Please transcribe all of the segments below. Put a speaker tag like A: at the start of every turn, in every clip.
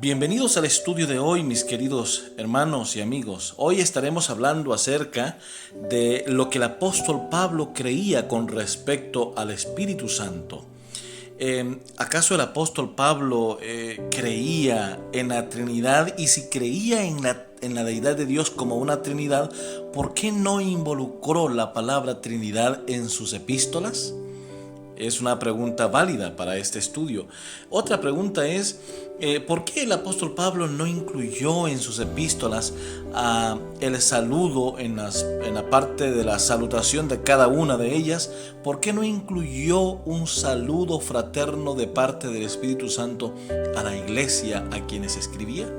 A: Bienvenidos al estudio de hoy, mis queridos hermanos y amigos. Hoy estaremos hablando acerca de lo que el apóstol Pablo creía con respecto al Espíritu Santo. ¿Acaso el apóstol Pablo creía en la Trinidad? Y si creía en la deidad de Dios como una Trinidad, ¿por qué no involucró la palabra Trinidad en sus epístolas? Es una pregunta válida para este estudio. Otra pregunta es, ¿por qué el apóstol Pablo no incluyó en sus epístolas el saludo en la parte de la salutación de cada una de ellas? ¿Por qué no incluyó un saludo fraterno de parte del Espíritu Santo a la iglesia a quienes escribía?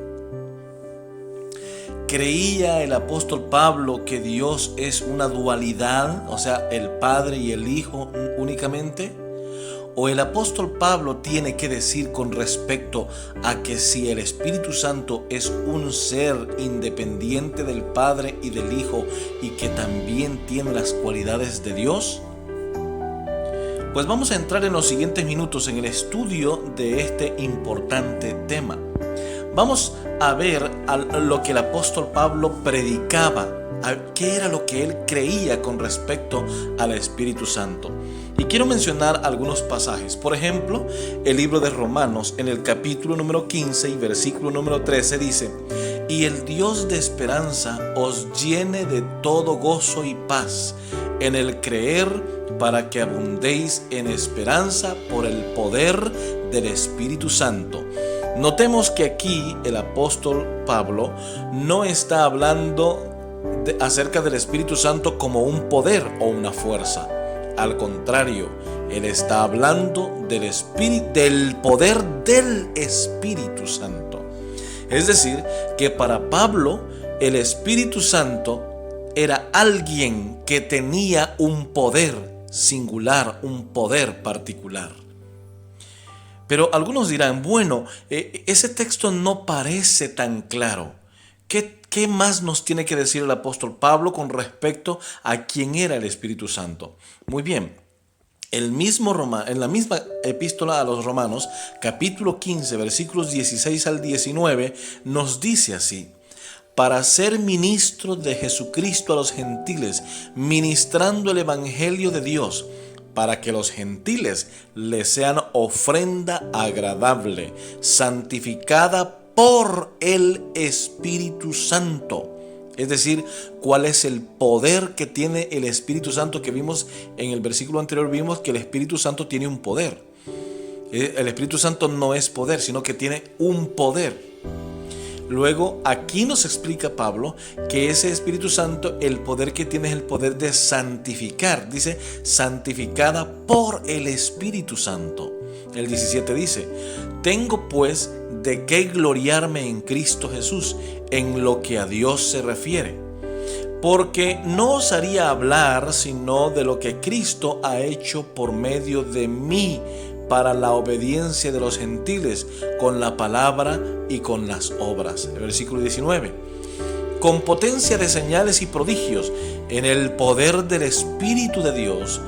A: ¿Creía el apóstol Pablo que Dios es una dualidad, o sea, el Padre y el Hijo únicamente? ¿O el apóstol Pablo tiene que decir con respecto a que si el Espíritu Santo es un ser independiente del Padre y del Hijo y que también tiene las cualidades de Dios? Pues vamos a entrar en los siguientes minutos en el estudio de este importante tema. Vamos a ver lo que el apóstol Pablo predicaba, qué era lo que él creía con respecto al Espíritu Santo. Y quiero mencionar algunos pasajes. Por ejemplo, el libro de Romanos, en el capítulo número 15 y versículo número 13 dice: y el Dios de esperanza os llene de todo gozo y paz en el creer, para que abundéis en esperanza por el poder del Espíritu Santo. Notemos que aquí el apóstol Pablo no está hablando acerca del Espíritu Santo como un poder o una fuerza. Al contrario, él está hablando del poder del Espíritu Santo. Es decir, que para Pablo el Espíritu Santo era alguien que tenía un poder singular, un poder particular. Pero algunos dirán, bueno, ese texto no parece tan claro. ¿Qué más nos tiene que decir el apóstol Pablo con respecto a quién era el Espíritu Santo? Muy bien, en la misma epístola a los Romanos, capítulo 15, versículos 16 al 19, nos dice así: para ser ministros de Jesucristo a los gentiles, ministrando el evangelio de Dios, para que los gentiles le sean ofrenda agradable, santificada por el Espíritu Santo. Es decir, ¿cuál es el poder que tiene el Espíritu Santo? Que vimos en el versículo anterior, vimos que el Espíritu Santo tiene un poder. El Espíritu Santo no es poder, sino que tiene un poder. Luego, aquí nos explica Pablo que ese Espíritu Santo, el poder que tiene es el poder de santificar. Dice, santificada por el Espíritu Santo. El 17 dice: tengo pues de qué gloriarme en Cristo Jesús en lo que a Dios se refiere, porque no osaría hablar sino de lo que Cristo ha hecho por medio de mí para la obediencia de los gentiles, con la palabra y con las obras. El versículo 19. Con potencia de señales y prodigios, en el poder del Espíritu de Dios,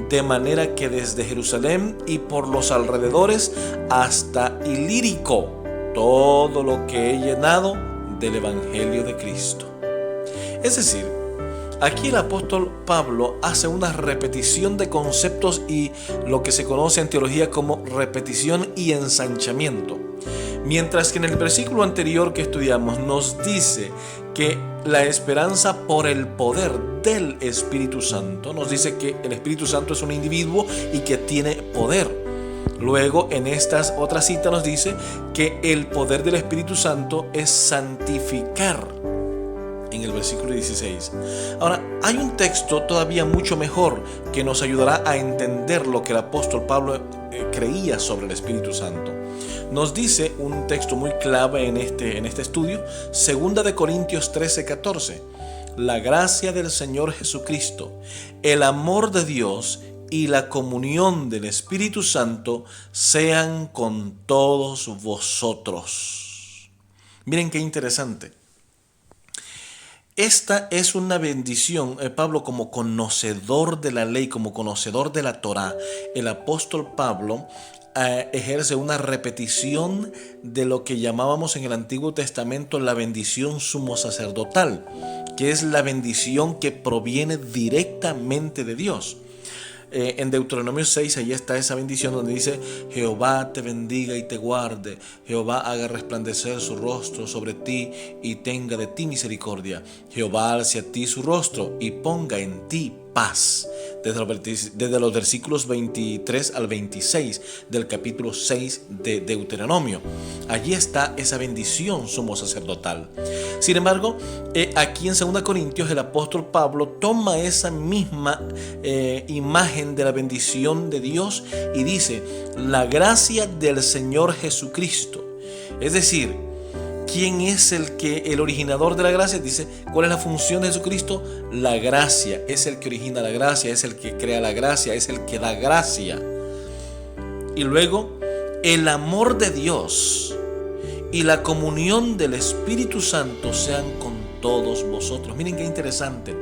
A: de manera que desde Jerusalén y por los alrededores hasta Ilírico, todo lo que he llenado del Evangelio de Cristo. Es decir, aquí el apóstol Pablo hace una repetición de conceptos y lo que se conoce en teología como repetición y ensanchamiento. Mientras que en el versículo anterior que estudiamos nos dice que la esperanza por el poder del Espíritu Santo, nos dice que el Espíritu Santo es un individuo y que tiene poder. Luego en esta otra cita nos dice que el poder del Espíritu Santo es santificar, en el versículo 16. Ahora, hay un texto todavía mucho mejor que nos ayudará a entender lo que el apóstol Pablo creía sobre el Espíritu Santo. Nos dice un texto muy clave en este estudio, 2 Corintios 13:14. La gracia del Señor Jesucristo, el amor de Dios y la comunión del Espíritu Santo sean con todos vosotros. Miren qué interesante. Esta es una bendición. Pablo, como conocedor de la ley, como conocedor de la Torá, el apóstol Pablo ejerce una repetición de lo que llamábamos en el Antiguo Testamento la bendición sumo sacerdotal, que es la bendición que proviene directamente de Dios. En Deuteronomio 6, ahí está esa bendición donde dice: Jehová te bendiga y te guarde, Jehová haga resplandecer su rostro sobre ti y tenga de ti misericordia, Jehová alce a ti su rostro y ponga en ti paz. Desde los versículos 23 al 26 del capítulo 6 de Deuteronomio. Allí está esa bendición sumo sacerdotal. Sin embargo, aquí en 2 Corintios el apóstol Pablo toma esa misma imagen de la bendición de Dios y dice: la gracia del Señor Jesucristo. Es decir, ¿quién es el originador de la gracia? Dice, ¿cuál es la función de Jesucristo? La gracia. Es el que origina la gracia, es el que crea la gracia, es el que da gracia. Y luego, el amor de Dios y la comunión del Espíritu Santo sean con todos vosotros. Miren qué interesante.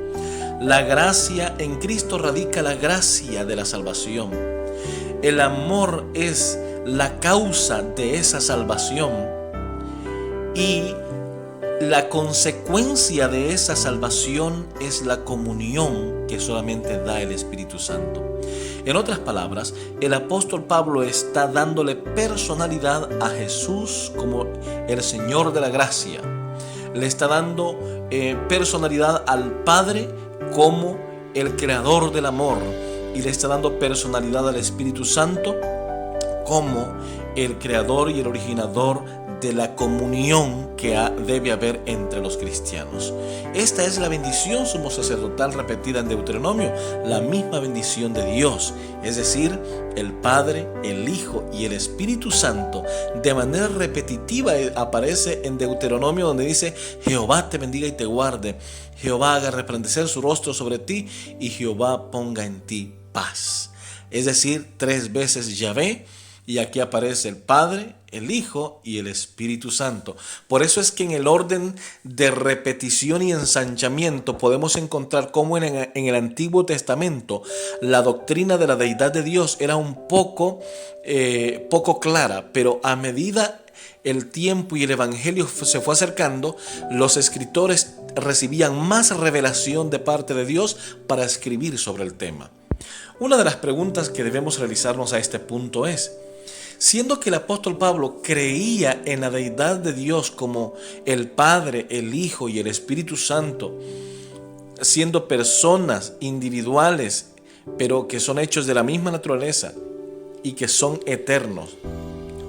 A: La gracia en Cristo radica la gracia de la salvación. El amor es la causa de esa salvación. Y la consecuencia de esa salvación es la comunión que solamente da el Espíritu Santo. En otras palabras, el apóstol Pablo está dándole personalidad a Jesús como el Señor de la gracia. Le está dando personalidad al Padre como el creador del amor. Y le está dando personalidad al Espíritu Santo como el creador y el originador de la comunión que debe haber entre los cristianos. Esta es la bendición sumo sacerdotal repetida en Deuteronomio, la misma bendición de Dios, es decir, el Padre, el Hijo y el Espíritu Santo. De manera repetitiva aparece en Deuteronomio, donde dice: Jehová te bendiga y te guarde, Jehová haga resplandecer su rostro sobre ti y Jehová ponga en ti paz. Es decir, 3 veces Yahvé. Y aquí aparece el Padre, el Hijo y el Espíritu Santo. Por eso es que en el orden de repetición y ensanchamiento podemos encontrar cómo en el Antiguo Testamento la doctrina de la deidad de Dios era un poco clara, pero a medida el tiempo y el Evangelio se fue acercando, los escritores recibían más revelación de parte de Dios para escribir sobre el tema. Una de las preguntas que debemos realizarnos a este punto es: siendo que el apóstol Pablo creía en la deidad de Dios como el Padre, el Hijo y el Espíritu Santo, siendo personas individuales, pero que son hechos de la misma naturaleza y que son eternos,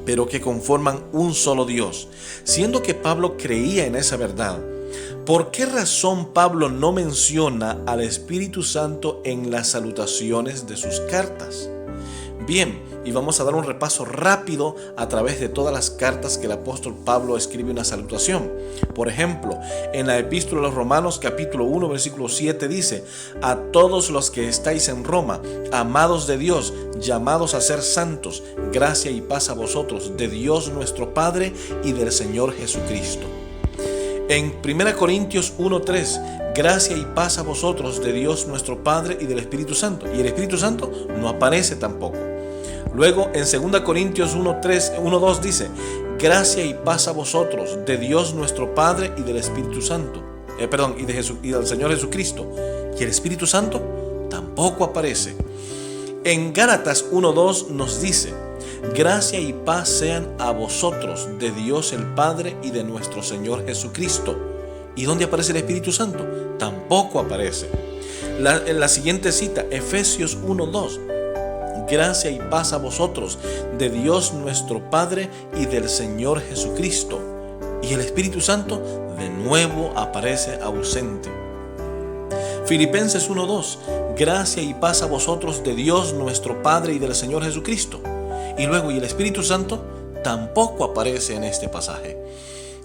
A: pero que conforman un solo Dios, siendo que Pablo creía en esa verdad, ¿por qué razón Pablo no menciona al Espíritu Santo en las salutaciones de sus cartas? Bien, y vamos a dar un repaso rápido a través de todas las cartas que el apóstol Pablo escribe una salutación. Por ejemplo, en la epístola a los Romanos capítulo 1 versículo 7 dice: a todos los que estáis en Roma, amados de Dios, llamados a ser santos, gracia y paz a vosotros, de Dios nuestro Padre y del Señor Jesucristo. En 1 Corintios 1:3, gracia y paz a vosotros, de Dios nuestro Padre y del Espíritu Santo. Y el Espíritu Santo no aparece tampoco. Luego en 2 Corintios 1:2 dice: gracia y paz a vosotros, de Dios nuestro Padre y del Espíritu Santo. Y del Señor Jesucristo. Y el Espíritu Santo tampoco aparece. En Gálatas 1:2 nos dice: gracia y paz sean a vosotros, de Dios el Padre y de nuestro Señor Jesucristo. ¿Y dónde aparece el Espíritu Santo? Tampoco aparece. En la siguiente cita, Efesios 1:2. Gracia y paz a vosotros, de Dios nuestro Padre y del Señor Jesucristo. Y el Espíritu Santo de nuevo aparece ausente. Filipenses 1:2. Gracia y paz a vosotros, de Dios nuestro Padre y del Señor Jesucristo. Y luego, ¿y el Espíritu Santo? Tampoco aparece en este pasaje.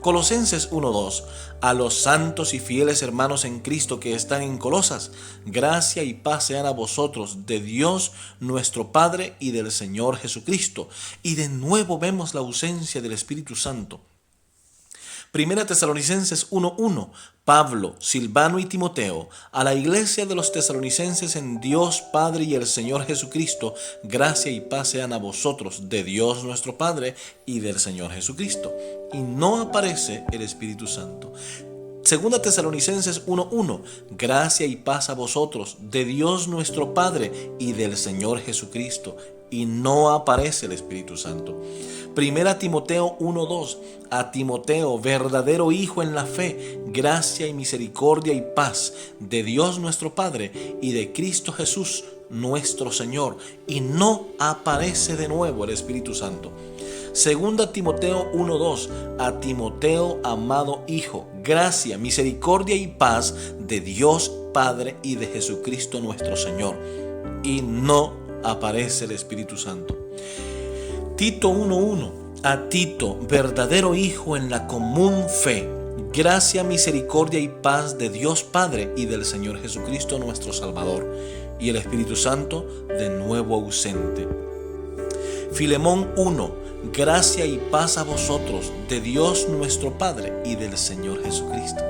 A: Colosenses 1:2. A los santos y fieles hermanos en Cristo que están en Colosas, gracia y paz sean a vosotros, de Dios nuestro Padre y del Señor Jesucristo. Y de nuevo vemos la ausencia del Espíritu Santo. Primera Tesalonicenses 1:1. Pablo, Silvano y Timoteo, a la iglesia de los tesalonicenses en Dios Padre y el Señor Jesucristo, gracia y paz sean a vosotros, de Dios nuestro Padre y del Señor Jesucristo. Y no aparece el Espíritu Santo. Segunda Tesalonicenses 1:1. Gracia y paz a vosotros, de Dios nuestro Padre y del Señor Jesucristo. Y no aparece el Espíritu Santo. Primera Timoteo 1:2. A Timoteo, verdadero hijo en la fe, gracia y misericordia y paz de Dios nuestro Padre y de Cristo Jesús nuestro Señor. Y no aparece de nuevo el Espíritu Santo. Segunda Timoteo 1:2. A Timoteo, amado hijo, gracia, misericordia y paz de Dios Padre y de Jesucristo nuestro Señor. Y no aparece el Espíritu Santo. Tito 1:1. A Tito, verdadero hijo en la común fe, gracia, misericordia y paz de Dios Padre y del Señor Jesucristo nuestro Salvador. Y el Espíritu Santo de nuevo ausente. Filemón 1. Gracia y paz a vosotros, de Dios nuestro Padre y del Señor Jesucristo.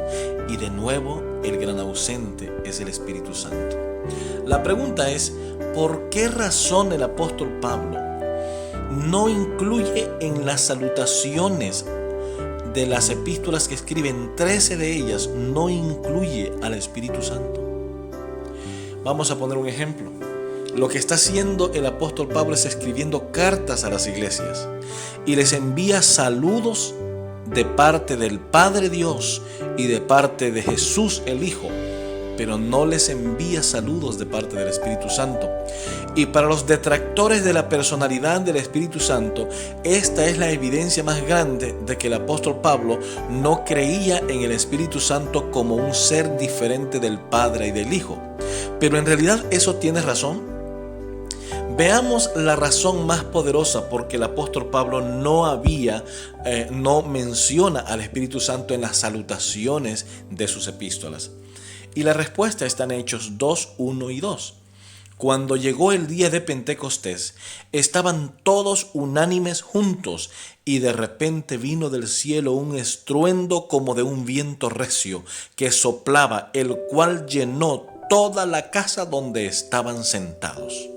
A: Y de nuevo el gran ausente es el Espíritu Santo. La pregunta es, ¿por qué razón el apóstol Pablo no incluye en las salutaciones de las epístolas que escriben, 13 de ellas, no incluye al Espíritu Santo? Vamos a poner un ejemplo. Lo que está haciendo el apóstol Pablo es escribiendo cartas a las iglesias y les envía saludos de parte del Padre Dios y de parte de Jesús el Hijo, pero no les envía saludos de parte del Espíritu Santo. Y para los detractores de la personalidad del Espíritu Santo, esta es la evidencia más grande de que el apóstol Pablo no creía en el Espíritu Santo como un ser diferente del Padre y del Hijo. Pero en realidad eso tiene razón. Veamos la razón más poderosa porque el apóstol Pablo no menciona al Espíritu Santo en las salutaciones de sus epístolas. Y la respuesta está en Hechos 2:1 y 2. Cuando llegó el día de Pentecostés, estaban todos unánimes juntos, y de repente vino del cielo un estruendo como de un viento recio que soplaba, el cual llenó toda la casa donde estaban sentados.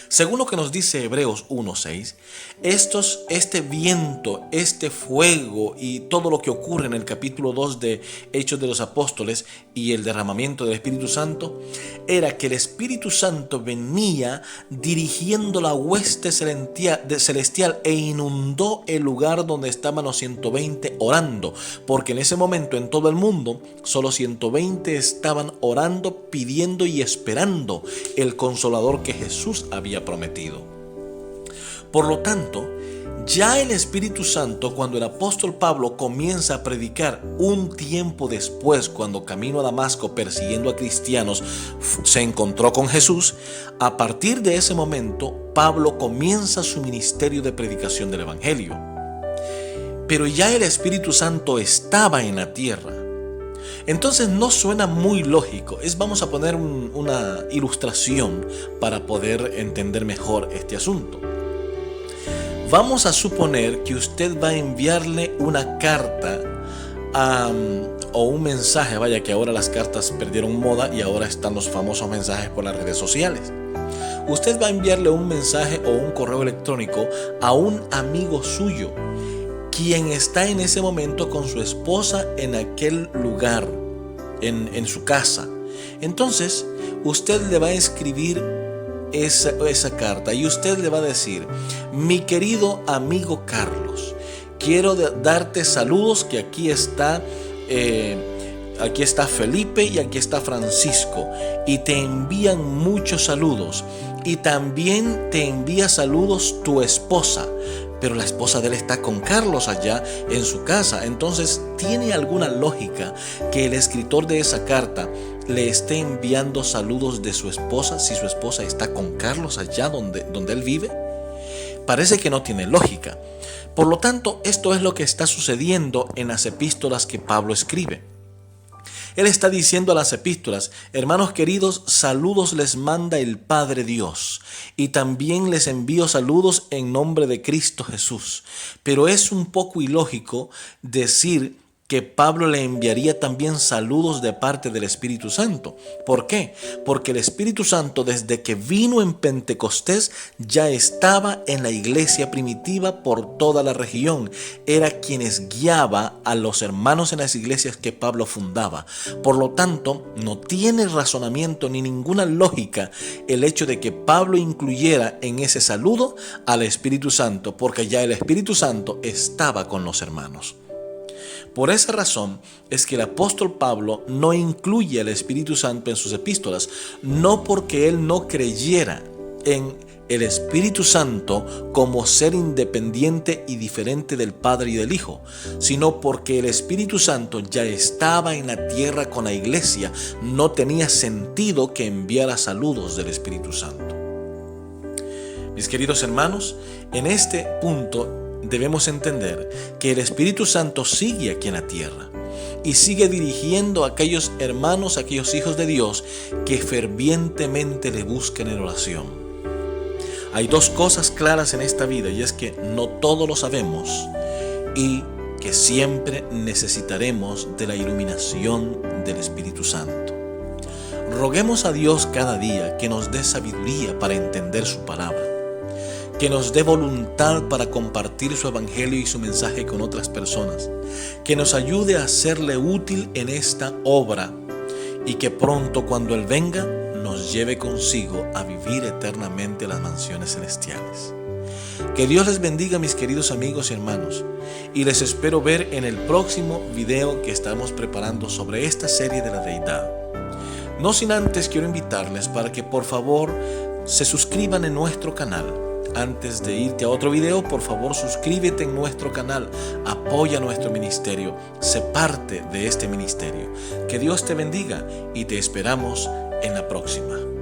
A: Según lo que nos dice Hebreos 1:6, este viento, este fuego y todo lo que ocurre en el capítulo 2 de Hechos de los Apóstoles y el derramamiento del Espíritu Santo, era que el Espíritu Santo venía dirigiendo la hueste celestial e inundó el lugar donde estaban los 120 orando, porque en ese momento en todo el mundo solo 120 estaban orando, pidiendo y esperando el Consolador que Jesús había prometido. Por lo tanto, ya el Espíritu Santo, cuando el apóstol Pablo comienza a predicar un tiempo después, cuando camino a Damasco persiguiendo a cristianos, se encontró con Jesús, a partir de ese momento, Pablo comienza su ministerio de predicación del Evangelio. Pero ya el Espíritu Santo estaba en la tierra. Entonces no suena muy lógico. Vamos a poner una ilustración para poder entender mejor este asunto. Vamos a suponer que usted va a enviarle una carta o un mensaje, vaya que ahora las cartas perdieron moda y ahora están los famosos mensajes por las redes sociales. Usted va a enviarle un mensaje o un correo electrónico a un amigo suyo, quien está en ese momento con su esposa en aquel lugar, en su casa. Entonces, usted le va a escribir esa carta y usted le va a decir: mi querido amigo Carlos, quiero darte saludos, que aquí está Felipe y aquí está Francisco, y te envían muchos saludos, y también te envía saludos tu esposa. Pero la esposa de él está con Carlos allá en su casa. Entonces, ¿tiene alguna lógica que el escritor de esa carta le esté enviando saludos de su esposa si su esposa está con Carlos allá donde él vive? Parece que no tiene lógica. Por lo tanto, esto es lo que está sucediendo en las epístolas que Pablo escribe. Él está diciendo a las epístolas: hermanos queridos, saludos les manda el Padre Dios, y también les envío saludos en nombre de Cristo Jesús. Pero es un poco ilógico decir que Pablo le enviaría también saludos de parte del Espíritu Santo. ¿Por qué? Porque el Espíritu Santo, desde que vino en Pentecostés, ya estaba en la iglesia primitiva por toda la región. Era quienes guiaba a los hermanos en las iglesias que Pablo fundaba. Por lo tanto, no tiene razonamiento ni ninguna lógica el hecho de que Pablo incluyera en ese saludo al Espíritu Santo, porque ya el Espíritu Santo estaba con los hermanos. Por esa razón es que el apóstol Pablo no incluye al Espíritu Santo en sus epístolas, no porque él no creyera en el Espíritu Santo como ser independiente y diferente del Padre y del Hijo, sino porque el Espíritu Santo ya estaba en la tierra con la iglesia. No tenía sentido que enviara saludos del Espíritu Santo. Mis queridos hermanos, en este punto debemos entender que el Espíritu Santo sigue aquí en la tierra y sigue dirigiendo a aquellos hermanos, a aquellos hijos de Dios que fervientemente le buscan en oración. Hay dos cosas claras en esta vida, y es que no todo lo sabemos y que siempre necesitaremos de la iluminación del Espíritu Santo. Roguemos a Dios cada día que nos dé sabiduría para entender su palabra, que nos dé voluntad para compartir su evangelio y su mensaje con otras personas, que nos ayude a serle útil en esta obra y que pronto, cuando Él venga, nos lleve consigo a vivir eternamente las mansiones celestiales. Que Dios les bendiga, mis queridos amigos y hermanos, y les espero ver en el próximo video que estamos preparando sobre esta serie de la deidad. No sin antes quiero invitarles para que por favor se suscriban en nuestro canal. Antes de irte a otro video, por favor suscríbete en nuestro canal, apoya nuestro ministerio, sé parte de este ministerio. Que Dios te bendiga y te esperamos en la próxima.